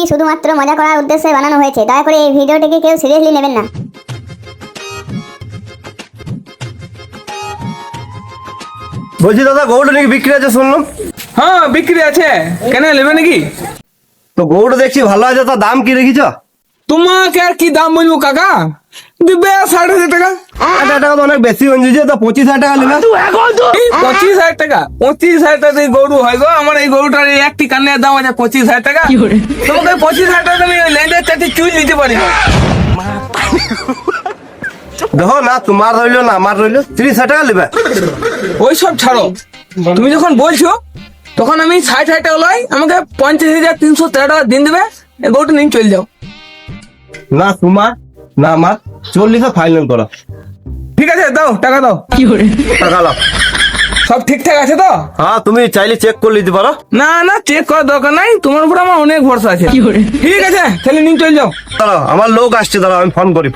শুধুমাত্র মজা করার উদ্দেশ্যে বানানো হয়েছে, দয়া করে এই ভিডিওটিকে কেউ সিরিয়াসলি নেবেন না। বলছি দাদা, গরুটা নাকি বিক্রি আছে শুনলাম। হ্যাঁ বিক্রি আছে, কেন নেবে নাকি? তো গরুটা দেখছি ভালো আছে, তার দাম কি রেখেছ? তোমাকে আর কি দাম বলবো কাকা, দিবে 60,000 টাকা। 60,000 টাকা তো অনেক বেশি হয়ে, তো 25,000 টাকা নেবে। 25,000 টাকা? 25,000 টাকা গরু হয় গো আমার? এই গরুটার একটি কানের দাম আছে 25,000 টাকা। তোমাকে 25,000 টাকা আমি ল্যান্ডের চারটি চুল দিতে পারি না। দেখো না, তোমার রইলো না আমার রইলো, 30,000 টাকা নেবে। ওই সব ছাড়ো, তুমি যখন বলছো তখন আমি 60,000 টাকা লই, আমাকে 50,313 টাকা দিন দেবে, এই গরুটা নিয়ে চলে যাও। না তোমার না আমার, 40 ফাইনাল করো। ঠিক আছে দাও, টাকা দাও। টাকা লাও। সব ঠিকঠাক আছে তো? হ্যাঁ, তুমি চাইলে চেক করে নিতে পারো। না না, চেক করার দরকার নাই, তোমার উপর আমার অনেক ভরসা আছে। ঠিক আছে, তাহলে নিয়ে চলে যাও। দাঁড়াও, আমার লোক আসছে, দাঁড়াও আমি ফোন করি।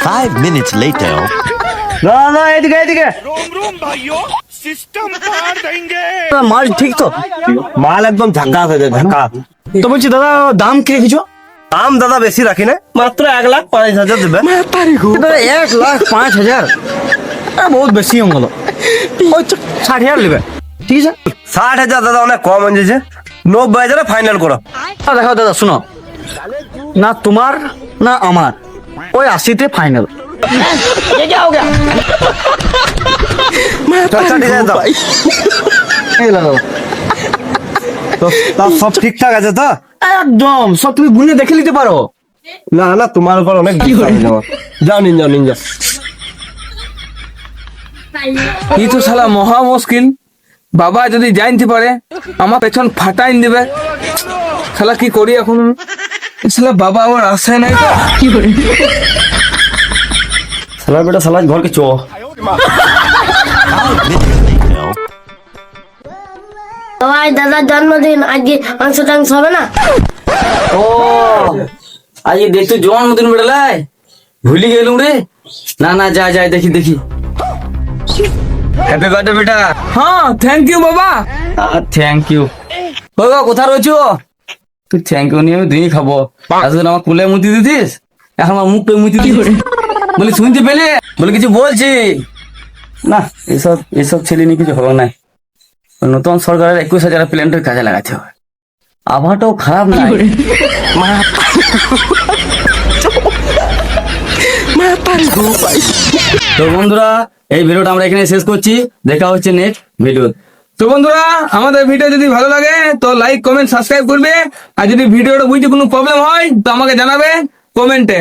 5 minutes later. না না, এদিকে এদিকে। মাল ঠিক তো? মাল একদম ঝাক্কাস আছে, ঝাক্কাস। তো বলছি দাদা, দাম কি রেখেছো? দাম দাদা বেশি রাখি না, মাত্র 1,05,000 দেবে। দাদা 1,05,000 বহুত বেশি হয়ে গেল। ওই 60,000 নেবে, ঠিক আছে? 60,000 দাদা অনেক কম হয়ে যাচ্ছে, 90,000 ফাইনাল করো। দেখো দাদা, শোনো, না তোমার না আমার, ওই 80-তে ফাইনাল। ঠিক আছে দাও। তো তার সব ঠিকঠাক আছে তো? একদম সব তুমি গুনে দেখে নিতে পারো। না না, তোমার উপর অনেক বিশ্বাস আছে আমার। যাও নিন, যাও নিন, যাও। এই তো শালা মহা মুশকিল, বাবা যদি জানতে পারে আমার পেছন ফাটাইন দিবে। শালা কি করি এখন? শালা বাবা আমার আশায় নাই তো। সালার বেটা সালার ঘরকে চো। 5 minutes later. ভাই দাদার জন্মদিন, আজকে মাংস টাংস হবে না? ও আজ দেখতো জন্মদিন বেড়ালাই, ভুলি গেলুম রে। না না, যা যাই, দেখি দেখি। হ্যাপি বার্থডে বেটা। হ্যাঁ থ্যাংক ইউ বাবা। Thank you. বাবা কোথায় রয়েছো? তুই থ্যাংক ইউ নিয়ে আমি দুই খাবো। আসলে আমার কুলে মুতি দিতিস, এখন আমার মুখটা মুতি দিস। বলি শুনতে পেলে, বলে কিছু বলছি না। এসব ছেলে নিয়ে কিছু হলো না। নতুন সরকারের 21,000 প্ল্যান্টের কাজে লাগাতে হবে। আবহাওয়াটাও খারাপ নাই। তো বন্ধুরা, এই ভিডিওটা আমরা এখানে শেষ করছি, দেখা হচ্ছে নেক্সট ভিডিও। তো বন্ধুরা, আমাদের ভিডিও যদি ভালো লাগে তো লাইক কমেন্ট সাবস্ক্রাইব করবে, আর যদি ভিডিওটা বুঝতে কোনো প্রবলেম হয় তো আমাকে জানাবে কমেন্টে।